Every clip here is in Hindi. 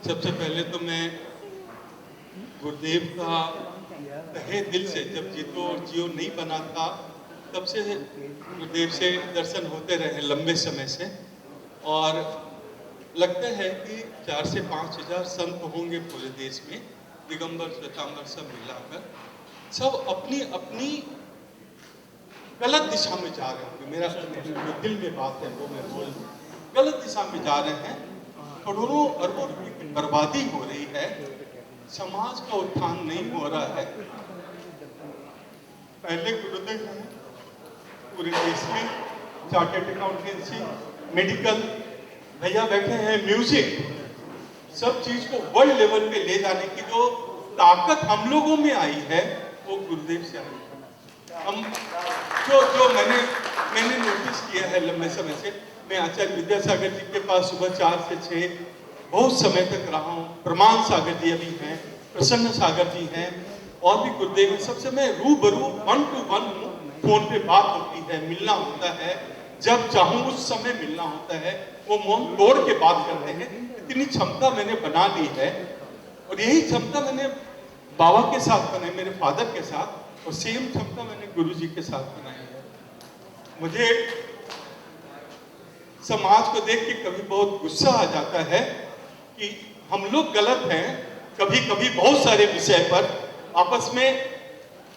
सबसे पहले तो मैं गुरुदेव का तहे दिल से, जब जीतो और जियो नहीं बना था तब से गुरुदेव से दर्शन होते रहे लंबे समय से, और लगता है कि 4 से 5 हजार संत होंगे पूरे देश में, दिगंबर श्वेतांबर सब मिलाकर, सब अपनी अपनी गलत दिशा में जा रहे होंगे। मेरा जो दिल में बात है वो मैं बोल, गलत दिशा में जा रहे हैं, करोड़ों अरबों रुपए की बर्बादी हो रही है, समाज का उत्थान नहीं हो रहा है। पहले गुरुदेव हैं पूरे देश में, चार्टर्ड अकाउंटेंसी, मेडिकल, भैया बैठे हैं, म्यूजिक, सब चीज को वर्ल्ड लेवल पे ले जाने की जो ताकत हम लोगों में आई है वो गुरुदेव से आई है। हम जो मैंने नोटिस किया है लंबे समय से, मैं आचार्य विद्यासागर जी के पास सुबह 4 से 6 बहुत समय तक रहा हूँ, प्रमाण सागर जी अभी हैं, प्रसन्न सागर जी हैं, और भी गुरुदेव हैं, सबसे मैं रूबरू 1 to 1 हूँ, फोन पे बात होती है, मिलना होता है, जब चाहूँ उस समय मिलना होता है, वो मौन तोड़ के बात करते हैं। इतनी क्षमता मैंने बना ली है, और यही क्षमता मैंने बाबा के साथ बनाई, मेरे फादर के साथ, और सेम क्षमता मैंने गुरु जी के साथ बनाई है। मुझे समाज को देख के कभी बहुत गुस्सा आ जाता है कि हम लोग गलत हैं, कभी कभी बहुत सारे विषय पर आपस में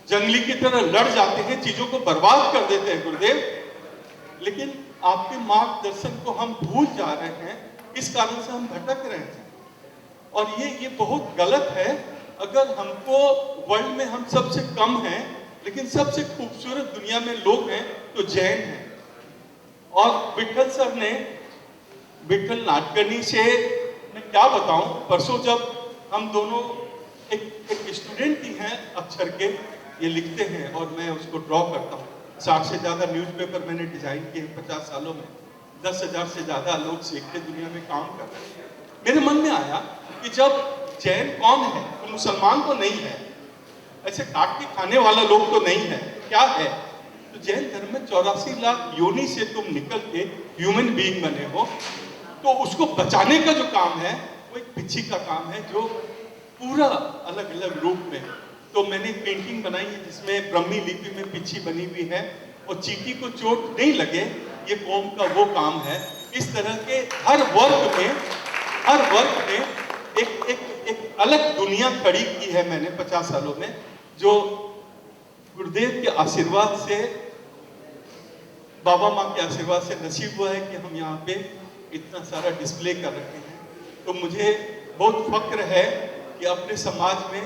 जंगली की तरह लड़ जाते हैं, चीजों को बर्बाद कर देते हैं गुरुदेव, लेकिन आपके मार्गदर्शन को हम भूल जा रहे हैं, इस कारण से हम भटक रहे हैं। और ये बहुत गलत है। अगर हमको वर्ल्ड में हम सबसे कम हैं, लेकिन सबसे खूबसूरत दुनिया में लोग हैं तो जैन हैं। और विठल सर ने, विठल नाडकर्णी से मैं क्या बताऊं, परसों जब हम दोनों एक स्टूडेंट ही हैं अक्षर के, ये लिखते हैं और मैं उसको ड्रॉ करता हूँ। 60 से ज्यादा न्यूज़पेपर मैंने डिजाइन किए 50 सालों में, 10,000 से ज्यादा लोग सीखते दुनिया में काम कर रहे हैं। मेरे मन में आया कि जब जैन कौन है, तो मुसलमान तो नहीं है, ऐसे काट के खाने वाला लोग तो नहीं है, क्या है? तो जैन धर्म में 84 लाख योनि से तुम निकल के ह्यूमन बीइंग बने हो, तो उसको बचाने का जो काम है वो एक पिच्छी का काम है, जो पूरा अलग अलग रूप में। तो मैंने पेंटिंग बनाई है जिसमें ब्रह्मी लिपि में पिच्छी बनी हुई है, और चींटी को चोट नहीं लगे ये कौम का वो काम है। इस तरह के हर वर्ग में एक अलग दुनिया खड़ी की है मैंने 50 सालों में, जो गुरुदेव के आशीर्वाद से, बाबा माँ के आशीर्वाद से नसीब हुआ है कि हम यहाँ पे इतना सारा डिस्प्ले कर रहे हैं। तो मुझे बहुत फक्र है कि अपने समाज में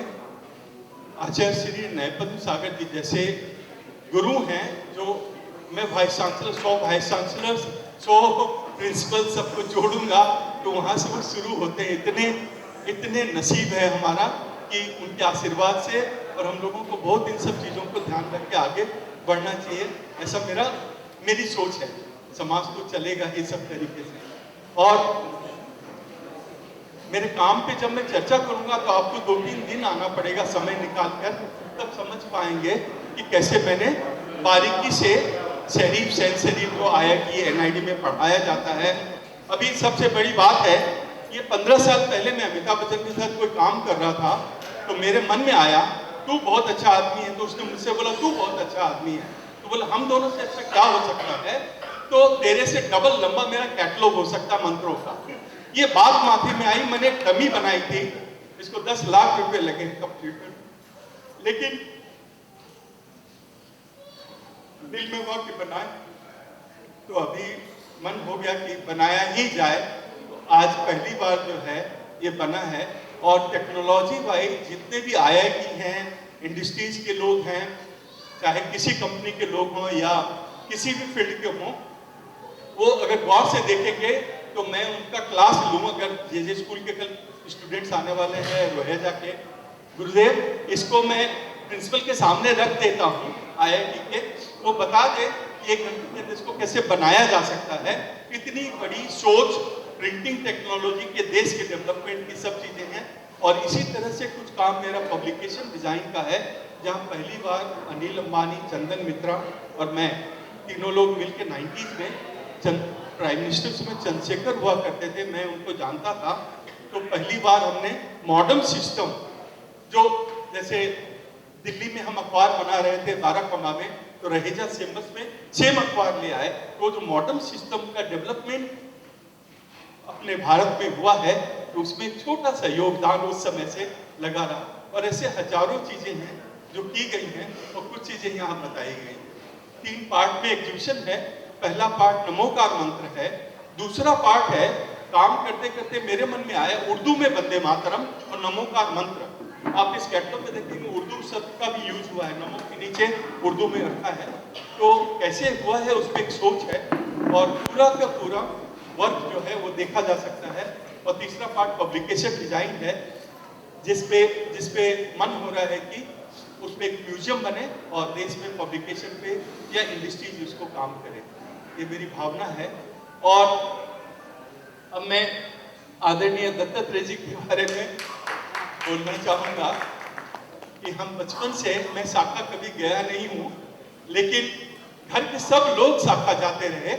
आचार्य श्री नयपद्म सागर जी जैसे गुरु हैं, जो मैं vice chancellor 100 vice chancellor 100 principal सबको जोड़ूंगा तो वहां से वो शुरू होते हैं। इतने नसीब है हमारा कि उनके आशीर्वाद से, और हम लोगों को बहुत इन सब चीजों को ध्यान रख के आगे बढ़ना चाहिए, ऐसा मेरी सोच है। समाज तो चलेगा ही सब तरीके से। और मेरे काम पे जब मैं चर्चा करूंगा तो आपको 2-3 दिन आना पड़ेगा समय निकाल कर, तब समझ पाएंगे कि कैसे मैंने बारीकी से शरीफ सेंसरी जो IIT NID में पढ़ाया जाता है। अभी सबसे बड़ी बात है, ये 15 साल पहले मैं अमिताभ बच्चन के साथ कोई काम कर रहा था, तो मेरे मन में आया तू बहुत अच्छा आदमी है, तो उसने मुझसे बोला तू बहुत अच्छा आदमी है, तो बोला हम दोनों से अच्छा क्या हो सकता है, तो तेरे से डबल लंबा मेरा कैटलॉग हो सकता मंत्रों का। ये बात माथे में आई, मैंने एक डमी बनाई थी, इसको 10 लाख रुपए लगे कंप्यूटर, लेकिन दिल में हुआ कि बनाए, तो अभी मन हो गया कि बनाया ही जाए। तो आज पहली बार जो है ये बना है, और टेक्नोलॉजी वाइज जितने भी IIT हैं, इंडस्ट्रीज के लोग हैं, चाहे किसी कंपनी के लोग हों या किसी भी फील्ड के हों, वो अगर गौर से देखेंगे तो मैं उनका क्लास लूँ। अगर जे स्कूल के कल स्टूडेंट्स आने वाले हैं रोहेजा के, गुरुदेव इसको मैं प्रिंसिपल के सामने रख देता हूँ IIT के, वो बता दे कि 1 घंटे के अंदर इसको कैसे बनाया जा सकता है। इतनी बड़ी सोच, प्रिंटिंग टेक्नोलॉजी के, देश के डेवलपमेंट की सब चीजें हैं। और इसी तरह से कुछ काम मेरा पब्लिकेशन डिजाइन का है, जहाँ पहली बार अनिल अंबानी, चंदन मित्रा और मैं तीनों लोग मिलकर 90s में प्राइम मिनिस्टर उसमें चंद्रशेखर हुआ करते थे, मैं उनको जानता था। तो पहली बार हमने मॉडर्न सिस्टम, जो जैसे दिल्ली में हम अखबार बना रहे थे बाराकमा में, तो रहेजा चेम्बर्स में सेम अखबार ले आए। तो जो मॉडर्न सिस्टम का डेवलपमेंट अपने भारत में हुआ है, तो उसमें छोटा सा योगदान उस समय से लगा रहा। और ऐसे हजारों चीजें हैं जो की गई हैं, और कुछ चीजें यहाँ बताई गई। 3 पार्ट में एग्जीबिशन है। पहला पार्ट नमोकार मंत्र है, दूसरा पार्ट है काम करते करते मेरे मन में आया उर्दू में वंदे मातरम और नमोकार मंत्र। आप इस कैटलॉग में देखेंगे उर्दू शब्द का भी यूज हुआ है, नमो के नीचे उर्दू में रखा है। तो कैसे हुआ है उस पर एक सोच है, और पूरा का पूरा वर्क जो है वो देखा जा सकता है। और तीसरा पार्ट पब्लिकेशन डिजाइन है, जिसपे मन हो रहा है कि उस पर एक म्यूजियम बने और देश में पब्लिकेशन पे या इंडस्ट्रीज उसको काम करे। ये मेरी भावना है। और अब मैं आदरणीय दत्तात्रेय जी के बारे में बोलना चाहूँगा कि हम बचपन से, मैं शाखा कभी गया नहीं हूँ, लेकिन घर के सब लोग शाखा जाते रहे।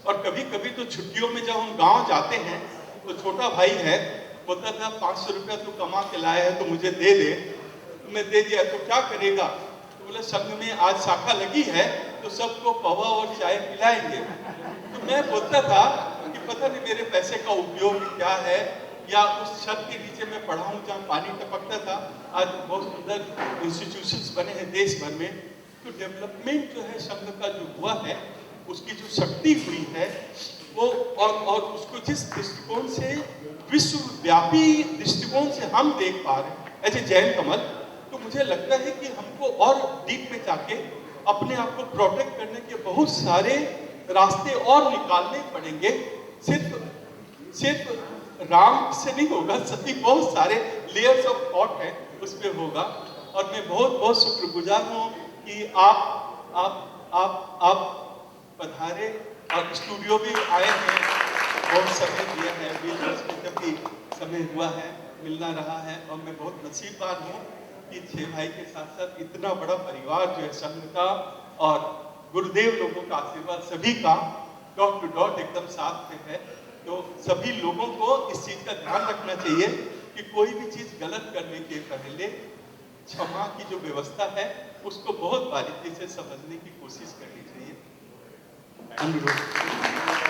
और कभी कभी तो छुट्टियों में जब हम गांव जाते हैं तो छोटा भाई है, बोलता था 500 रुपया तू कमा के लाया है तो मुझे दे दे। तो मैं दे दिया। तो क्या करेगा? तो बोला संघ में आज शाखा लगी है तो सबको पवा और चाय पिलाएंगे। तो मैं बोलता था कि पता नहीं मेरे पैसे का उपयोग क्या है, या उस छत के नीचे मैं पढ़ा हूँ जहाँ पानी टपकता था। आज बहुत सुंदर इंस्टीट्यूशंस बने हैं देश भर में। तो डेवलपमेंट जो है संघ का जो हुआ है, उसकी जो शक्ति हुई है वो, और उसको जिस दृष्टिकोण से, विश्वव्यापी दृष्टिकोण से हम देख पा रहे हैं एज ए जैन कमल, तो मुझे लगता है कि हमको और डीप में जाके अपने आप को प्रोटेक्ट करने के बहुत सारे रास्ते और निकालने पड़ेंगे। सिर्फ राम से नहीं होगा, सभी बहुत सारे लेयर्स ऑफ थॉट है उस पर होगा। और मैं बहुत बहुत शुक्रगुजार हूँ कि आप पधारे और स्टूडियो भी आए हैं, बहुत समय दिया है, भी समय हुआ है, मिलना रहा है। और मैं बहुत नसीबवान हूँ कि 6 भाई के साथ साथ इतना बड़ा परिवार जो है संघ का, और गुरुदेव लोगों का आशीर्वाद सभी का डॉट टू डॉट एकदम साथ में है। तो सभी लोगों को इस चीज का ध्यान रखना चाहिए कि कोई भी चीज गलत करने के पहले क्षमा की जो व्यवस्था है उसको बहुत बारीकी से समझने की कोशिश करनी चाहिए। अनुरोध।